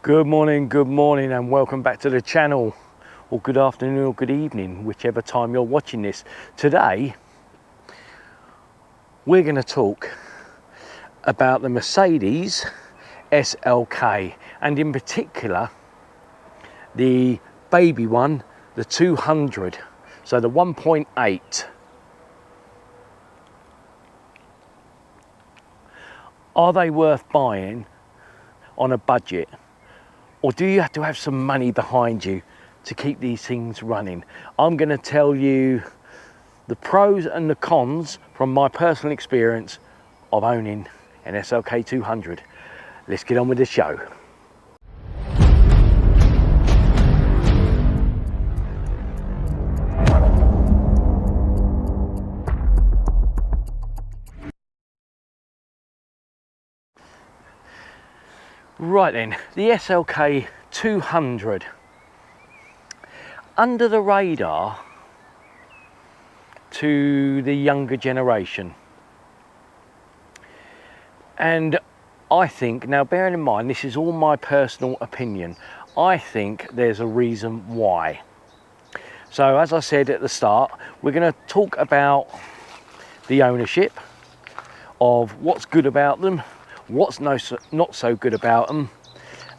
Good morning, and welcome back to the channel, or good afternoon or good evening, whichever time you're watching this. Today we're going to talk about the Mercedes SLK, and in particular the baby one, the 200, so the 1.8. Are they worth buying on a budget? Or do you have to have some money behind you to keep these things running? I'm going to tell you the pros and the cons from my personal experience of owning an SLK200. Let's get on with the show. Right then, the SLK200, under the radar to the younger generation. And I think, now bearing in mind this is all my personal opinion, I think there's a reason why. So as I said at the start, we're going to talk about the ownership, of what's good about them, what's not so good about them,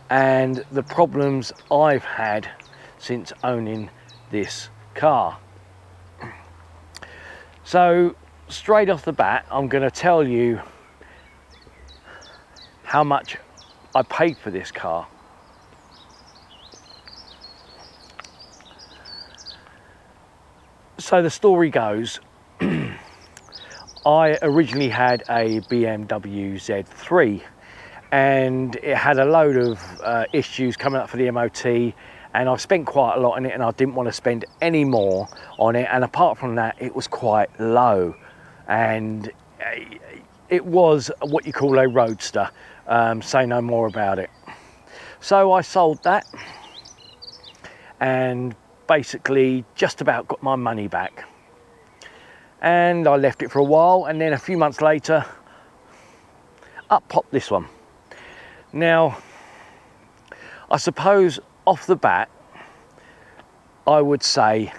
and the problems I've had since owning this car. So straight off the bat, I'm going to tell you how much I paid for this car. So the story goes, I originally had a BMW Z3 and it had a load of issues coming up for the MOT, and I spent quite a lot on it and I didn't want to spend any more on it, and apart from that it was quite low, and it was what you call a roadster, say no more about it. So I sold that and basically just about got my money back. And I left it for a while, and then a few months later, up popped this one. Now, I suppose off the bat, I would say,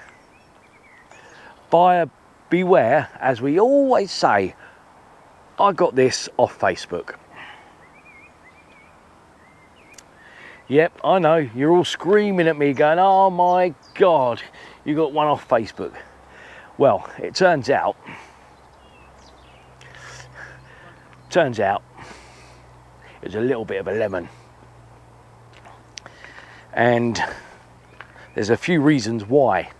buyer beware, as we always say. I got this off Facebook. Yep, I know, you're all screaming at me going, oh my God, you got one off Facebook. Well, it turns out it's a little bit of a lemon, and there's a few reasons why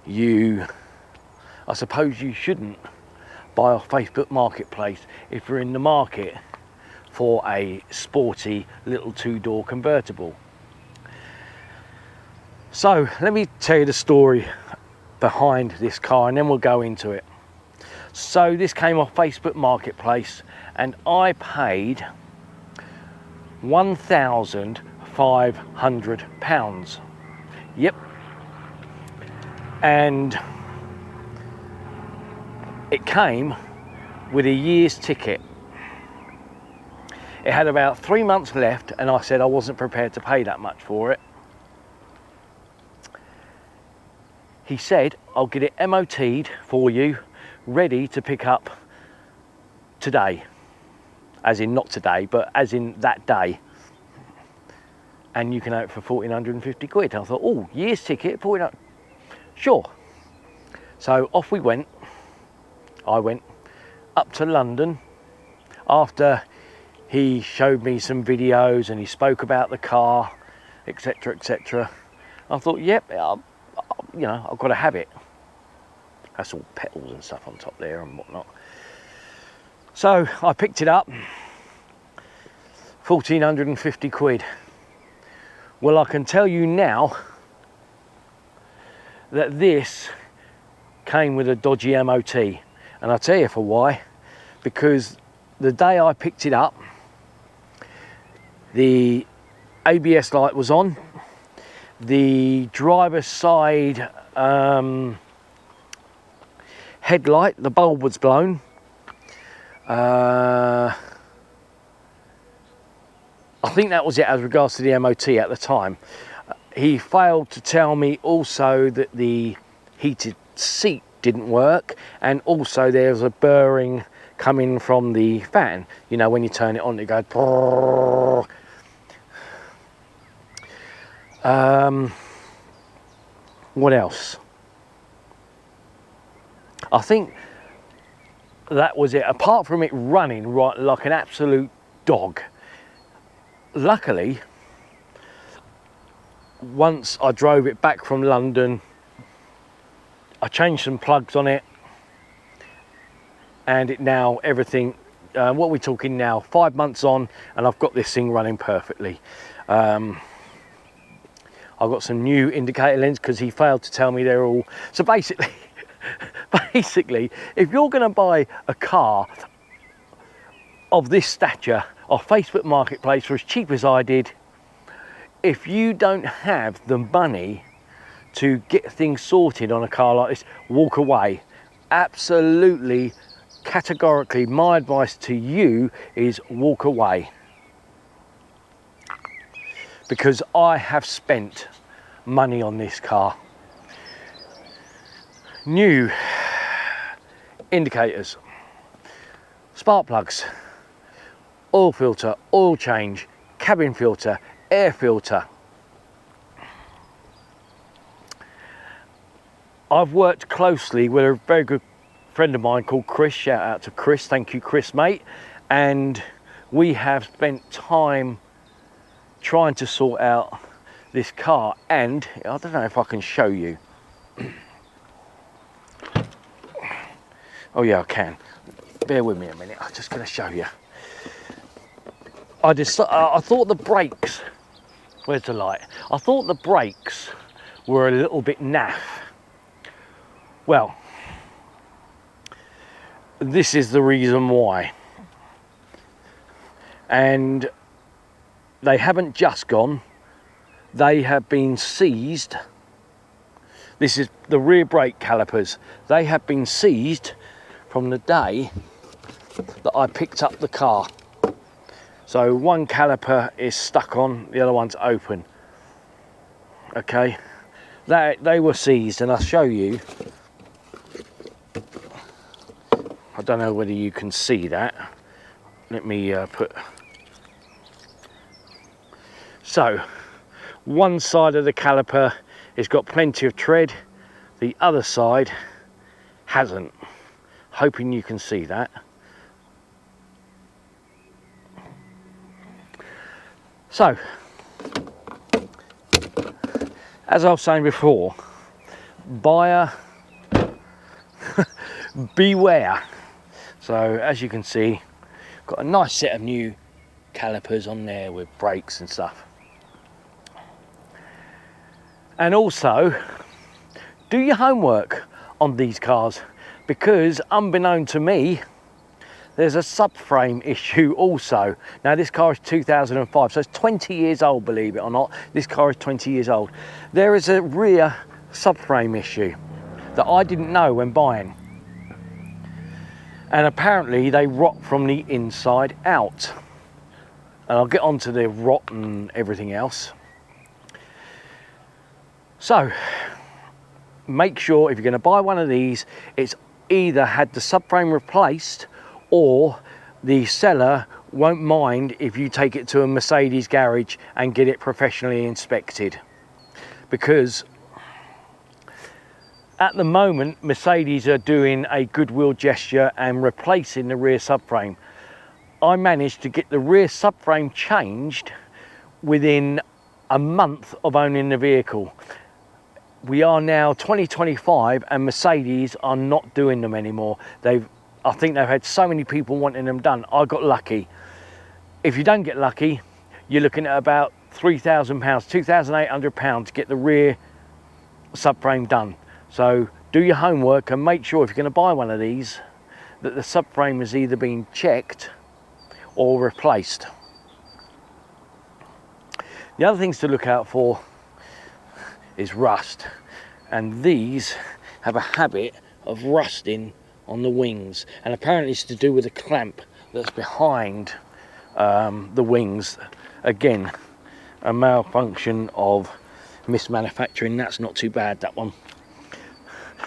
I suppose you shouldn't buy off Facebook Marketplace if you're in the market for a sporty little two-door convertible. So let me tell you the story behind this car, and then we'll go into it. So this came off Facebook Marketplace and I paid £1,500. Yep. And it came with a year's ticket. It had about 3 months left, and I said I wasn't prepared to pay that much for it. He said, I'll get it MOT'd for you, ready to pick up today. As in not today, but as in that day. And you can have it for 1,450 quid. I thought, oh, year's ticket, 1,400. Sure. So off we went. I went up to London after he showed me some videos and he spoke about the car, etc, etc. I thought, yep, you know, I've got to have it. That's all petals and stuff on top there and whatnot. So I picked it up, 1,450 quid. Well, I can tell you now that this came with a dodgy MOT, and I'll tell you for why. Because the day I picked it up, the ABS light was on, the driver's side headlight, the bulb was blown. I think that was it as regards to the MOT at the time. He failed to tell me also that the heated seat didn't work, and also there's a burring coming from the fan. You know, when you turn it on, it goes. What else? I think that was it, apart from it running right like an absolute dog. Luckily, once I drove it back from London, I changed some plugs on it, and it now, everything, what we're talking now, 5 months on, and I've got this thing running perfectly. I've got some new indicator lenses because he failed to tell me they're all, so basically, if you're going to buy a car of this stature off Facebook Marketplace for as cheap as I did, if you don't have the money to get things sorted on a car like this, walk away. Absolutely, categorically, my advice to you is walk away. Because I have spent money on this car. New indicators, spark plugs, oil filter, oil change, cabin filter, air filter. I've worked closely with a very good friend of mine called Chris. Shout out to Chris, thank you Chris mate. And we have spent time trying to sort out this car, and I don't know if I can show you. Oh yeah, I can. Bear with me a minute, I'm just going to show you. I thought the brakes, where's the light? I thought the brakes were a little bit naff. Well, this is the reason why. And they haven't just gone, they have been seized. This is the rear brake calipers. They have been seized from the day that I picked up the car. So one caliper is stuck on, the other one's open. Okay, they were seized, and I'll show you. I don't know whether you can see that. Let me put. So one side of the caliper has got plenty of tread, the other side hasn't. Hoping you can see that. So, as I was saying before, buyer beware. So as you can see, got a nice set of new calipers on there with brakes and stuff. And also, do your homework on these cars, because unbeknown to me, there's a subframe issue also. Now this car is 2005, so it's 20 years old, believe it or not. This car is 20 years old. There is a rear subframe issue that I didn't know when buying. And apparently they rot from the inside out. And I'll get onto the rot and everything else. So, make sure if you're going to buy one of these, it's either had the subframe replaced, or the seller won't mind if you take it to a Mercedes garage and get it professionally inspected. Because at the moment, Mercedes are doing a goodwill gesture and replacing the rear subframe. I managed to get the rear subframe changed within a month of owning the vehicle. We are now 2025 and Mercedes are not doing them anymore. I think they've had so many people wanting them done. I got lucky. If you don't get lucky, you're looking at about £3,000, £2,800 to get the rear subframe done. So do your homework and make sure if you're going to buy one of these that the subframe has either been checked or replaced. The other things to look out for is rust, and these have a habit of rusting on the wings, and apparently it's to do with the clamp that's behind the wings. Again, a malfunction of mismanufacturing. That's not too bad, that one.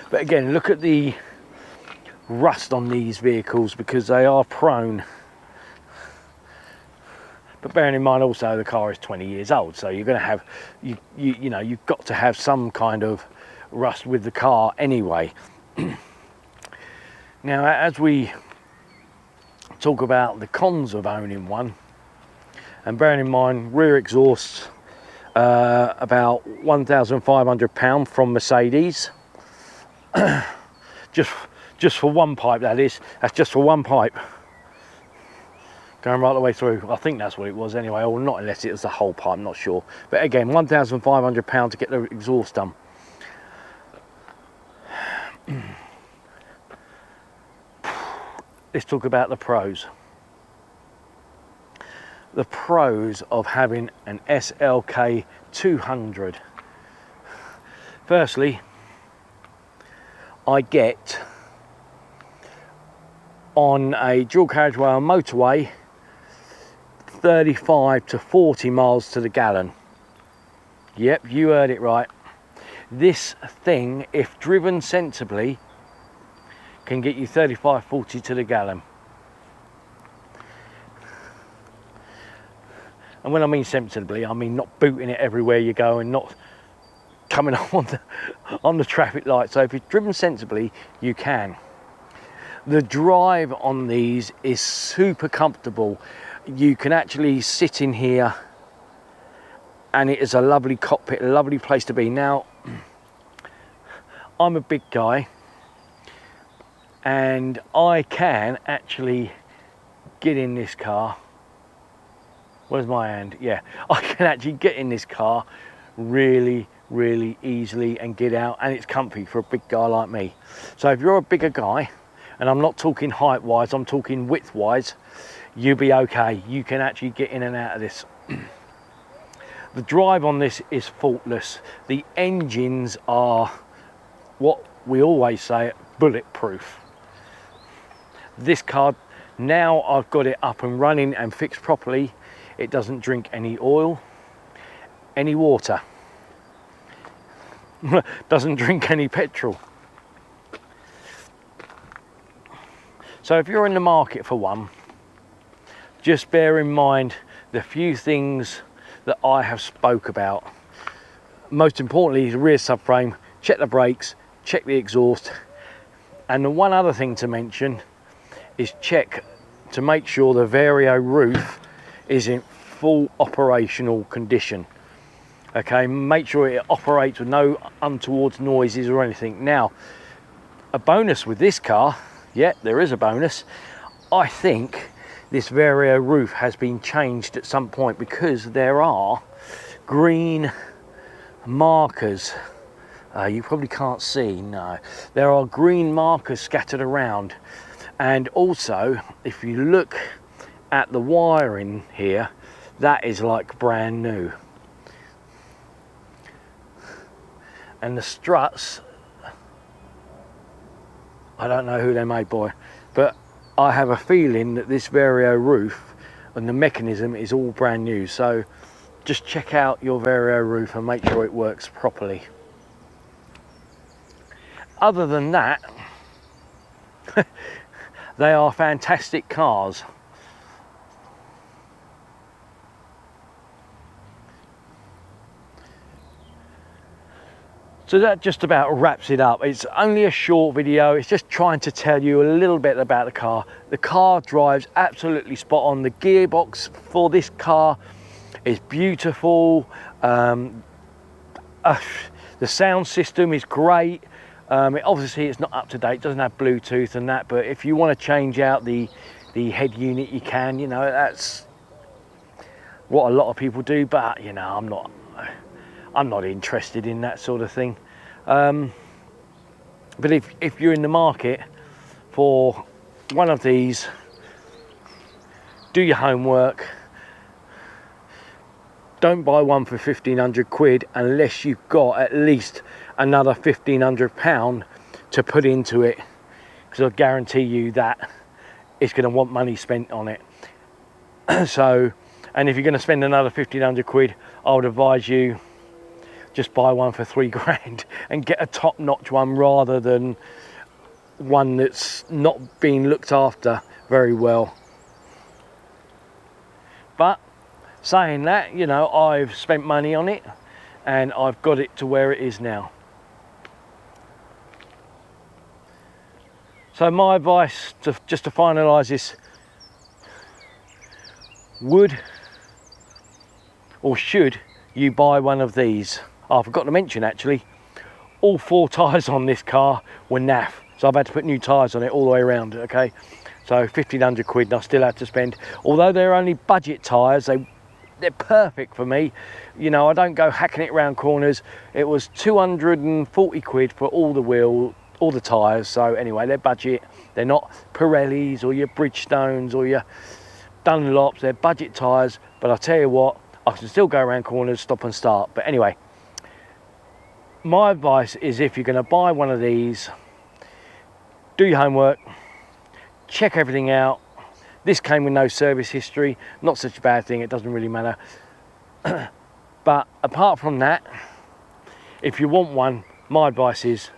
But again, look at the rust on these vehicles, because they are prone. But bearing in mind also the car is 20 years old, so you're going to have, you know, you've got to have some kind of rust with the car anyway. Now, as we talk about the cons of owning one, and bearing in mind rear exhausts, about £1,500 from Mercedes, just for one pipe, that is. That's just for one pipe, going right the way through. I think that's what it was anyway, or not, unless it was the whole pipe, I'm not sure. But again, £1,500 to get the exhaust done. Let's talk about the pros. The pros of having an SLK200. Firstly, I get on a dual carriageway on motorway 35 to 40 miles to the gallon. Yep, you heard it right. This thing, if driven sensibly, can get you 35, 40 to the gallon. And when I mean sensibly, I mean not booting it everywhere you go and not coming on the traffic light. So if it's driven sensibly, you can. The drive on these is super comfortable. You can actually sit in here and it is a lovely cockpit, a lovely place to be. Now, I'm a big guy and I can actually get in this car. Where's my hand? Yeah, I can actually get in this car really easily and get out, and it's comfy for a big guy like me. So if you're a bigger guy, and I'm not talking height wise, I'm talking width wise, you'll be okay. You can actually get in and out of this. The drive on this is faultless. The engines are what we always say, bulletproof. This car, now I've got it up and running and fixed properly, it doesn't drink any oil, any water, doesn't drink any petrol. So if you're in the market for one, just bear in mind the few things that I have spoke about. Most importantly, the rear subframe, check the brakes, check the exhaust, and the one other thing to mention is check to make sure the Vario roof is in full operational condition. Okay, make sure it operates with no untoward noises or anything. Now, a bonus with this car, yeah, there is a bonus. I think this Vario roof has been changed at some point, because there are green markers. You probably can't see, no. There are green markers scattered around. And also, if you look at the wiring here, that is like brand new. And the struts, I don't know who they're made by, but I have a feeling that this Vario roof and the mechanism is all brand new. So just check out your Vario roof and make sure it works properly. Other than that, they are fantastic cars. So that just about wraps it up. It's only a short video. It's just trying to tell you a little bit about the car. The car drives absolutely spot on. The gearbox for this car is beautiful. The sound system is great. Obviously it's not up to date, doesn't have Bluetooth and that, but if you want to change out the head unit, you can. You know, that's what a lot of people do, but you know, I'm not interested in that sort of thing. But if you're in the market for one of these, do your homework. Don't buy one for 1,500 quid unless you've got at least another £1,500 to put into it, because I guarantee you that it's going to want money spent on it. So, and if you're going to spend another 1,500 quid, I would advise you just buy one for 3 grand and get a top-notch one rather than one that's not being looked after very well. But saying that, you know, I've spent money on it and I've got it to where it is now. So my advice, just to finalise this, would or should you buy one of these? Oh, I forgot to mention actually, all 4 tyres on this car were naff, so I've had to put new tyres on it all the way around, okay? So 1,500 quid and I still had to spend, although they're only budget tyres, they're perfect for me. You know, I don't go hacking it around corners. It was 240 quid for all the wheel, all the tyres. So anyway, they're budget. They're not Pirellis or your Bridgestones or your Dunlops. They're budget tyres. But I'll tell you what, I can still go around corners, stop and start. But anyway, my advice is if you're going to buy one of these, do your homework, check everything out. This came with no service history, not such a bad thing, it doesn't really matter. But apart from that, if you want one, my advice is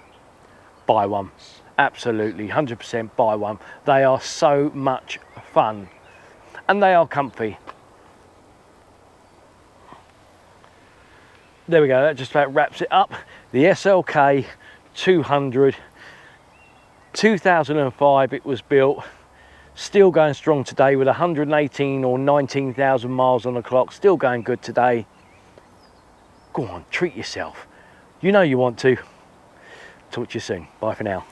buy one. Absolutely, 100% buy one. They are so much fun and they are comfy. There we go, that just about wraps it up. The SLK200, 2005 it was built. Still going strong today with 118 or 19,000 miles on the clock. Still going good today. Go on, treat yourself. You know you want to. Talk to you soon. Bye for now.